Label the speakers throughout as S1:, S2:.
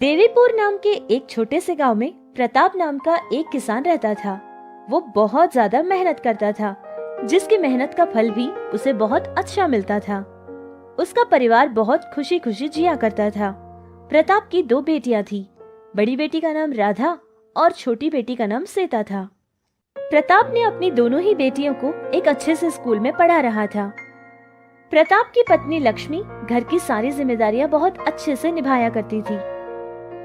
S1: देवीपुर नाम के एक छोटे से गांव में प्रताप नाम का एक किसान रहता था। वो बहुत ज्यादा मेहनत करता था, जिसकी मेहनत का फल भी उसे बहुत अच्छा मिलता था। उसका परिवार बहुत खुशी खुशी जिया करता था। प्रताप की दो बेटियां थी। बड़ी बेटी का नाम राधा और छोटी बेटी का नाम सीता था। प्रताप ने अपनी दोनों ही बेटियों को एक अच्छे से स्कूल में पढ़ा रहा था। प्रताप की पत्नी लक्ष्मी घर की सारी जिम्मेदारियां बहुत अच्छे से निभाया करती थी।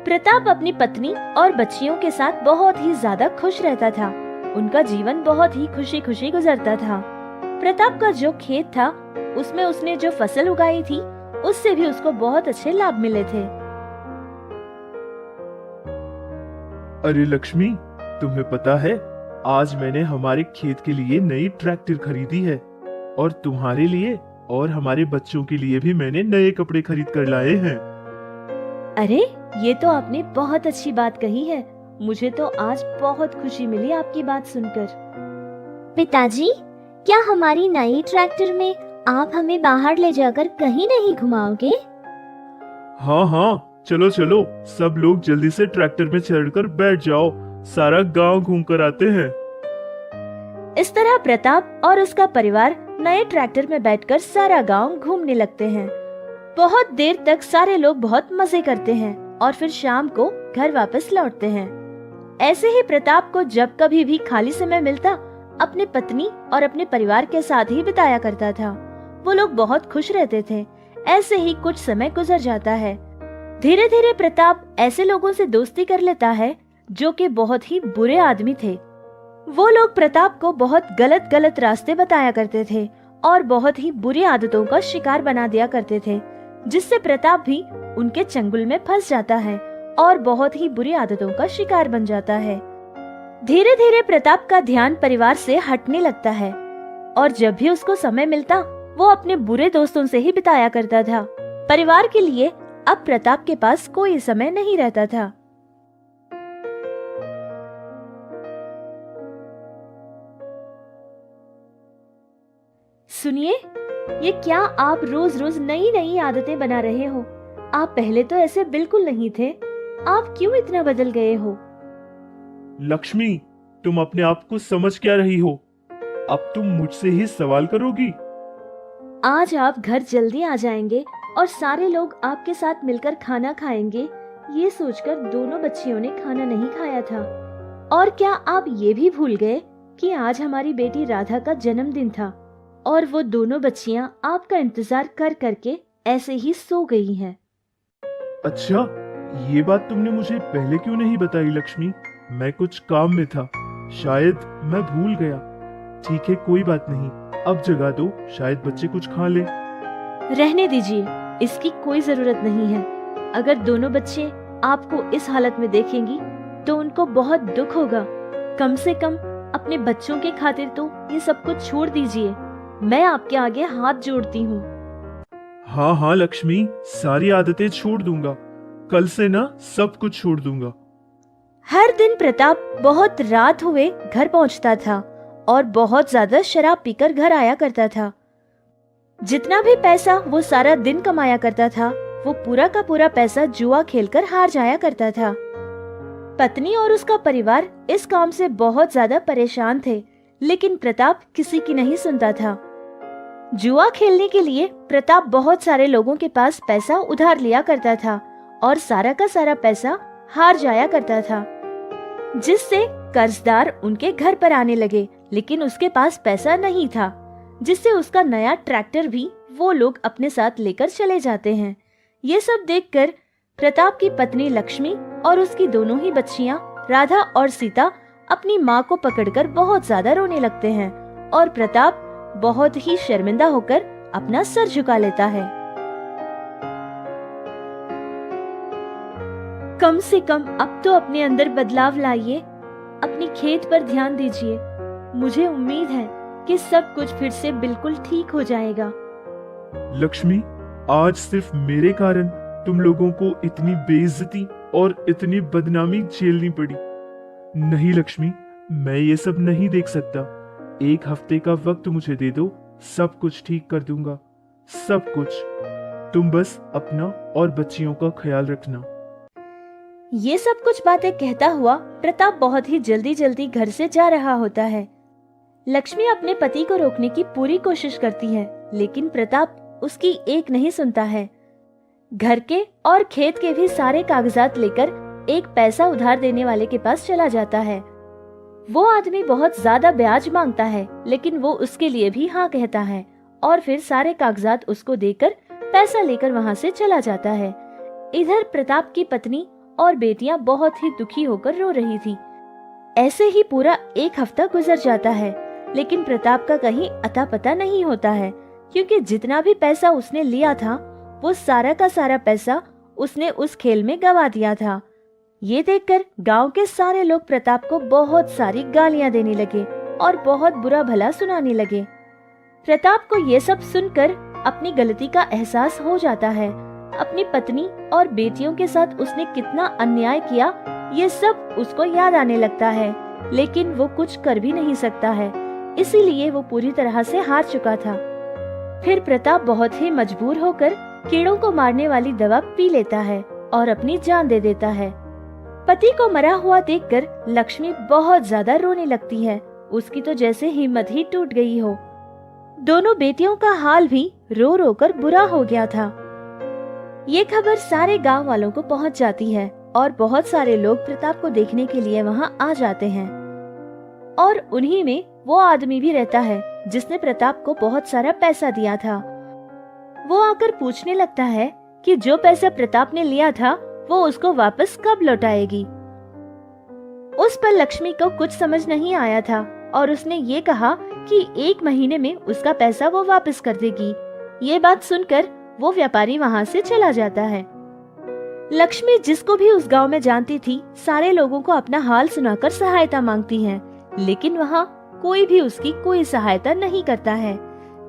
S1: प्रताप अपनी पत्नी और बच्चियों के साथ बहुत ही ज्यादा खुश रहता था। उनका जीवन बहुत ही खुशी खुशी गुजरता था। प्रताप का जो खेत था, उसमें उसने जो फसल उगाई थी, उससे भी उसको बहुत अच्छे लाभ मिले थे।
S2: अरे लक्ष्मी, तुम्हें पता है, आज मैंने हमारे खेत के लिए नई ट्रैक्टर खरीदी है और तुम्हारे लिए और हमारे बच्चों के लिए भी मैंने नए कपड़े खरीद कर लाए हैं।
S1: अरे, ये तो आपने बहुत अच्छी बात कही है। मुझे तो आज बहुत खुशी मिली आपकी बात सुनकर।
S3: पिताजी, क्या हमारी नई ट्रैक्टर में आप हमें बाहर ले जाकर कहीं नहीं घुमाओगे?
S2: हाँ हाँ, चलो चलो, सब लोग जल्दी से ट्रैक्टर में चढ़कर बैठ जाओ, सारा गांव घूम कर आते हैं।
S1: इस तरह प्रताप और उसका परिवार नए ट्रैक्टर में बैठकर सारा गांव घूमने लगते हैं। बहुत देर तक सारे लोग बहुत मजे करते हैं और फिर शाम को घर वापस लौटते हैं। ऐसे ही प्रताप को जब कभी भी खाली समय मिलता, अपनी पत्नी और अपने परिवार के साथ ही बिताया करता था। वो लोग बहुत खुश रहते थे। ऐसे ही कुछ समय गुजर जाता है। धीरे धीरे प्रताप ऐसे लोगों से दोस्ती कर लेता है जो कि बहुत ही बुरे आदमी थे। वो लोग प्रताप को बहुत गलत गलत रास्ते बताया करते थे और बहुत ही बुरी आदतों का शिकार बना दिया करते थे, जिससे प्रताप भी उनके चंगुल में फंस जाता है और बहुत ही बुरी आदतों का शिकार बन जाता है। धीरे धीरे प्रताप का ध्यान परिवार से हटने लगता है और जब भी उसको समय मिलता, वो अपने बुरे दोस्तों से ही बिताया करता था। परिवार के लिए अब प्रताप के पास कोई समय नहीं रहता था। सुनिए, ये क्या आप रोज रोज नई नई आदतें बना रहे हो? आप पहले तो ऐसे बिल्कुल नहीं थे। आप क्यों इतना बदल गए हो?
S2: लक्ष्मी, तुम अपने आप को समझ क्या रही हो? अब तुम मुझसे ही सवाल करोगी?
S1: आज आप घर जल्दी आ जाएंगे और सारे लोग आपके साथ मिलकर खाना खाएंगे, ये सोचकर दोनों बच्चियों ने खाना नहीं खाया था। और क्या आप ये भी भूल गए कि आज हमारी बेटी राधा का जन्मदिन था और वो दोनों बच्चियां आपका इंतजार कर करके ऐसे ही सो गई हैं।
S2: अच्छा, ये बात तुमने मुझे पहले क्यों नहीं बताई लक्ष्मी? मैं कुछ काम में था, शायद मैं भूल गया। ठीक है, कोई बात नहीं, अब जगा दो, शायद बच्चे कुछ खा ले।
S1: रहने दीजिए, इसकी कोई जरूरत नहीं है। अगर दोनों बच्चे आपको इस हालत में देखेंगी तो उनको बहुत दुख होगा। कम से कम अपने बच्चों के खातिर तो ये सब कुछ छोड़ दीजिए। मैं आपके आगे हाथ जोड़ती हूँ।
S2: हाँ हाँ लक्ष्मी, सारी आदतें छोड़ दूंगा। कल से ना सब कुछ छोड़ दूंगा।
S1: हर दिन प्रताप बहुत रात हुए घर पहुंचता था और बहुत ज्यादा शराब पीकर घर आया करता था। जितना भी पैसा वो सारा दिन कमाया करता था, वो पूरा का पूरा पैसा जुआ खेलकर हार जाया करता था। पत्नी और उसका परिवार इस काम से बहुत ज्यादा परेशान थे, लेकिन प्रताप किसी की नहीं सुनता था। जुआ खेलने के लिए प्रताप बहुत सारे लोगों के पास पैसा उधार लिया करता था और सारा का सारा पैसा हार जाया करता था, जिससे कर्जदार उनके घर पर आने लगे। लेकिन उसके पास पैसा नहीं था, जिससे उसका नया ट्रैक्टर भी वो लोग अपने साथ लेकर चले जाते हैं। ये सब देखकर प्रताप की पत्नी लक्ष्मी और उसकी दोनों ही बच्चियां राधा और सीता अपनी माँ को पकड़कर बहुत ज्यादा रोने लगते हैं और प्रताप बहुत ही शर्मिंदा होकर अपना सर झुका लेता है। कम से कम अब तो अपने अंदर बदलाव लाइए, अपनी खेत पर ध्यान दीजिए। मुझे उम्मीद है कि सब कुछ फिर से बिल्कुल ठीक हो जाएगा।
S2: लक्ष्मी, आज सिर्फ मेरे कारण तुम लोगों को इतनी बेइज्जती और इतनी बदनामी झेलनी पड़ी। नहीं लक्ष्मी, मैं ये सब नहीं देख सकता। एक हफ्ते का वक्त मुझे दे दो, सब कुछ ठीक कर दूंगा, सब कुछ। तुम बस अपना और बच्चियों का ख्याल रखना।
S1: ये सब कुछ बातें कहता हुआ प्रताप बहुत ही जल्दी जल्दी घर से जा रहा होता है। लक्ष्मी अपने पति को रोकने की पूरी कोशिश करती है, लेकिन प्रताप उसकी एक नहीं सुनता है। घर के और खेत के भी सारे कागजात लेकर एक पैसा उधार देने वाले के पास चला जाता है। वो आदमी बहुत ज्यादा ब्याज मांगता है, लेकिन वो उसके लिए भी हाँ कहता है और फिर सारे कागजात उसको देकर पैसा लेकर वहाँ से चला जाता है। इधर प्रताप की पत्नी और बेटियां बहुत ही दुखी होकर रो रही थी। ऐसे ही पूरा एक हफ्ता गुजर जाता है, लेकिन प्रताप का कहीं अता पता नहीं होता है, क्योंकि जितना भी पैसा उसने लिया था वो सारा का सारा पैसा उसने उस खेल में गवा दिया था। ये देखकर गांव के सारे लोग प्रताप को बहुत सारी गालियां देने लगे और बहुत बुरा भला सुनाने लगे। प्रताप को ये सब सुनकर अपनी गलती का एहसास हो जाता है। अपनी पत्नी और बेटियों के साथ उसने कितना अन्याय किया ये सब उसको याद आने लगता है, लेकिन वो कुछ कर भी नहीं सकता है, इसीलिए वो पूरी तरह से हार चुका था। फिर प्रताप बहुत ही मजबूर होकर कीड़ों को मारने वाली दवा पी लेता है और अपनी जान दे देता है। पति को मरा हुआ देखकर लक्ष्मी बहुत ज्यादा रोने लगती है। उसकी तो जैसे हिम्मत ही टूट गई हो। दोनों बेटियों का हाल भी रो रो कर बुरा हो गया था। ये खबर सारे गांव वालों को पहुंच जाती है और बहुत सारे लोग प्रताप को देखने के लिए वहां आ जाते हैं। और उन्हीं में वो आदमी भी रहता है जिसने प्रताप को बहुत सारा पैसा दिया था। वो आकर पूछने लगता है कि जो पैसा प्रताप ने लिया था वो उसको वापस कब लौटाएगी। उस पर लक्ष्मी को कुछ समझ नहीं आया था और उसने ये कहा कि 1 महीने में उसका पैसा वो वापस कर देगी। ये बात सुनकर वो व्यापारी वहाँ से चला जाता है। लक्ष्मी जिसको भी उस गांव में जानती थी, सारे लोगों को अपना हाल सुनाकर सहायता मांगती है, लेकिन वहाँ कोई भी उसकी कोई सहायता नहीं करता है।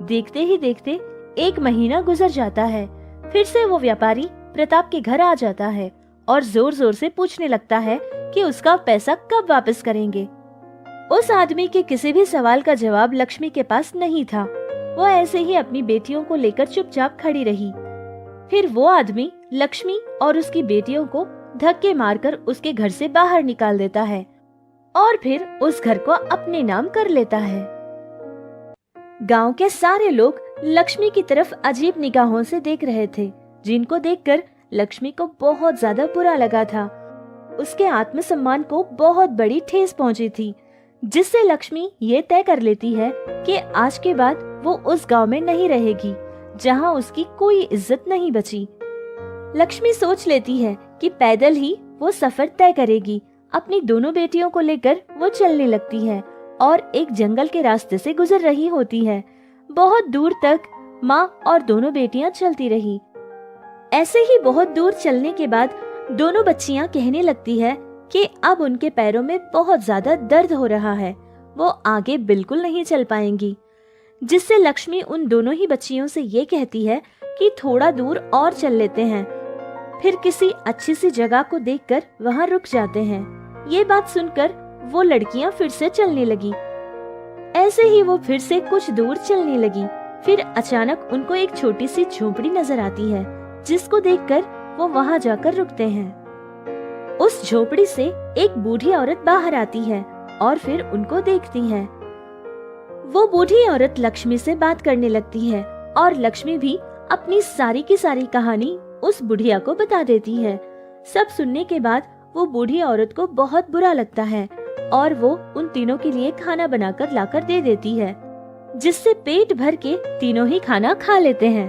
S1: देखते ही देखते 1 महीना गुजर जाता है। फिर से वो व्यापारी प्रताप के घर आ जाता है और जोर जोर से पूछने लगता है कि उसका पैसा कब वापस करेंगे। उस आदमी के किसी भी सवाल का जवाब लक्ष्मी के पास नहीं था। वो ऐसे ही अपनी बेटियों को लेकर चुपचाप खड़ी रही। फिर वो आदमी लक्ष्मी और उसकी बेटियों को धक्के मारकर उसके घर से बाहर निकाल देता है और फिर उस घर को अपने नाम कर लेता है। गांव के सारे लोग लक्ष्मी की तरफ अजीब निगाहों से देख रहे थे, जिनको देखकर लक्ष्मी को बहुत ज्यादा बुरा लगा था। उसके आत्मसम्मान को बहुत बड़ी ठेस पहुंची थी, जिससे लक्ष्मी ये तय कर लेती है कि आज के बाद वो उस गांव में नहीं रहेगी जहां उसकी कोई इज्जत नहीं बची। लक्ष्मी सोच लेती है कि पैदल ही वो सफर तय करेगी। अपनी दोनों बेटियों को लेकर वो चलने लगती है और एक जंगल के रास्ते से गुजर रही होती है। बहुत दूर तक माँ और दोनों बेटियां चलती रही। ऐसे ही बहुत दूर चलने के बाद दोनों बच्चियां कहने लगती है कि अब उनके पैरों में बहुत ज्यादा दर्द हो रहा है, वो आगे बिल्कुल नहीं चल पाएंगी। जिससे लक्ष्मी उन दोनों ही बच्चियों से ये कहती है कि थोड़ा दूर और चल लेते हैं। फिर किसी अच्छी सी जगह को देखकर वहां रुक जाते हैं। ये बात सुनकर वो लड़कियां फिर से चलने लगी। ऐसे ही वो फिर से कुछ दूर चलने लगी। फिर अचानक उनको एक छोटी सी झोपड़ी नजर आती है, जिसको देखकर वो वहां जाकर रुकते हैं। उस झोपड़ी से एक बूढ़ी औरत बाहर आती है और फिर उनको देखती है। वो बूढ़ी औरत लक्ष्मी से बात करने लगती है और लक्ष्मी भी अपनी सारी की सारी कहानी उस बुढ़िया को बता देती है। सब सुनने के बाद वो बूढ़ी औरत को बहुत बुरा लगता है और वो उन तीनों के लिए खाना बनाकर लाकर दे देती है, जिससे पेट भर के तीनों ही खाना खा लेते हैं।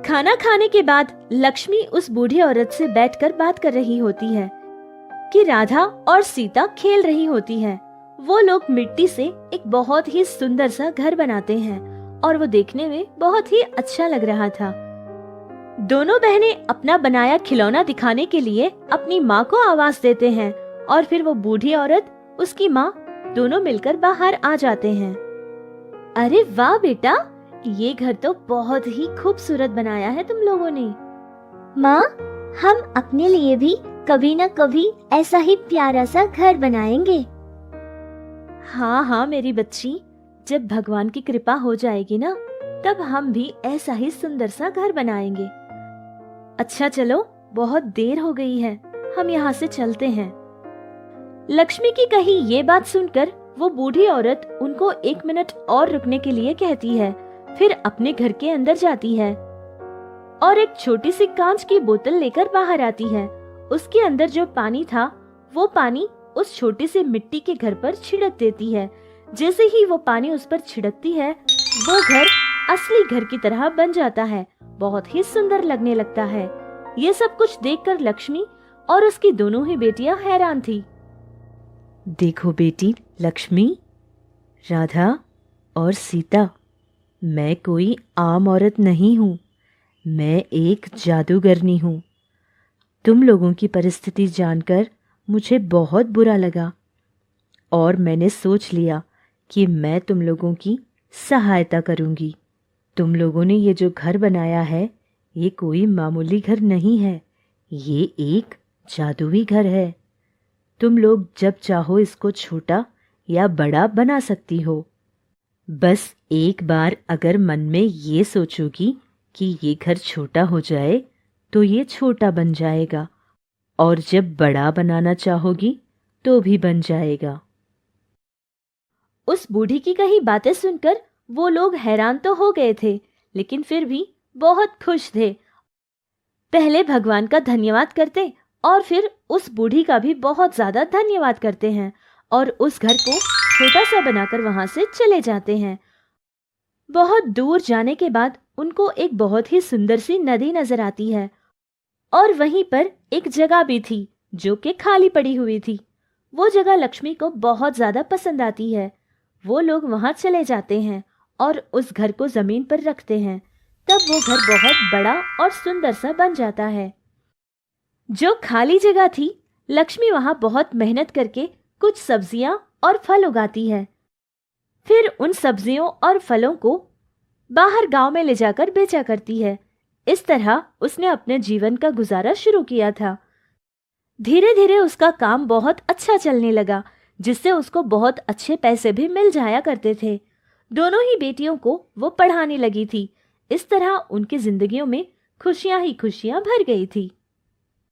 S1: खाना खाने के बाद लक्ष्मी उस बूढ़ी औरत से बैठकर बात कर रही होती है कि राधा और सीता खेल रही होती है। वो लोग मिट्टी से एक बहुत ही सुंदर सा घर बनाते हैं और वो देखने में बहुत ही अच्छा लग रहा था। दोनों बहनें अपना बनाया खिलौना दिखाने के लिए अपनी माँ को आवाज देते हैं और फिर वो बूढ़ी औरत, उसकी माँ दोनों मिलकर बाहर आ जाते हैं। अरे वाह बेटा, ये घर तो बहुत ही खूबसूरत बनाया है तुम लोगों ने।
S3: माँ, हम अपने लिए भी कभी न कभी ऐसा ही प्यारा सा घर बनाएंगे।
S1: हाँ हाँ मेरी बच्ची, जब भगवान की कृपा हो जाएगी ना, तब हम भी ऐसा ही सुंदर सा घर बनाएंगे। अच्छा चलो, बहुत देर हो गई है, हम यहाँ से चलते हैं। लक्ष्मी की कही ये बात सुनकर वो बूढ़ी औरत उनको 1 मिनट और रुकने के लिए कहती है, फिर अपने घर के अंदर जाती है और एक छोटी सी कांच की बोतल लेकर बाहर आती है। उसके अंदर जो पानी था वो पानी उस छोटी सी मिट्टी के घर पर छिड़क देती है। जैसे ही वो पानी उस पर छिड़कती है वो घर असली घर की तरह बन जाता है, बहुत ही सुंदर लगने लगता है। ये सब कुछ देखकर लक्ष्मी और उसकी दोनों ही बेटियां हैरान थी। देखो बेटी लक्ष्मी, राधा और सीता, मैं कोई आम औरत नहीं हूँ, मैं एक जादूगरनी हूँ। तुम लोगों की परिस्थिति जानकर मुझे बहुत बुरा लगा और मैंने सोच लिया कि मैं तुम लोगों की सहायता करूँगी। तुम लोगों ने ये जो घर बनाया है ये कोई मामूली घर नहीं है, ये एक जादुई घर है। तुम लोग जब चाहो इसको छोटा या बड़ा बना सकती हो। बस एक बार अगर मन में ये सोचोगी कि ये घर छोटा हो जाए तो ये छोटा बन जाएगा और जब बड़ा बनाना चाहोगी तो भी बन जाएगा। उस बूढ़ी की कही बातें सुनकर वो लोग हैरान तो हो गए थे, लेकिन फिर भी बहुत खुश थे। पहले भगवान का धन्यवाद करते और फिर उस बूढ़ी का भी बहुत ज्यादा धन्यवाद करते हैं और उस घर को छोटा सा बनाकर वहां से चले जाते हैं। बहुत दूर जाने के बाद उनको एक बहुत ही सुंदर सी नदी नजर आती है और वहीं पर एक जगह भी थी जो कि खाली पड़ी हुई थी। वो जगह लक्ष्मी को बहुत ज्यादा पसंद आती है। वो लोग वहां चले जाते हैं और उस घर को जमीन पर रखते हैं। तब वो घर बहुत बड़ा और सुंदर सा बन जाता है। जो खाली जगह थी, लक्ष्मी वहां बहुत मेहनत करके कुछ सब्जियां और फल उगाती है। फिर उन सब्जियों और फलों को बाहर गांव में ले जाकर बेचा करती है। इस तरह उसने अपने जीवन का गुजारा शुरू किया था। धीरे धीरे उसका काम बहुत अच्छा चलने लगा, जिससे उसको बहुत अच्छे पैसे भी मिल जाया करते थे। दोनों ही बेटियों को वो पढ़ाने लगी थी। इस तरह उनकी जिंदगियों में खुशियां ही खुशियां भर गई थी।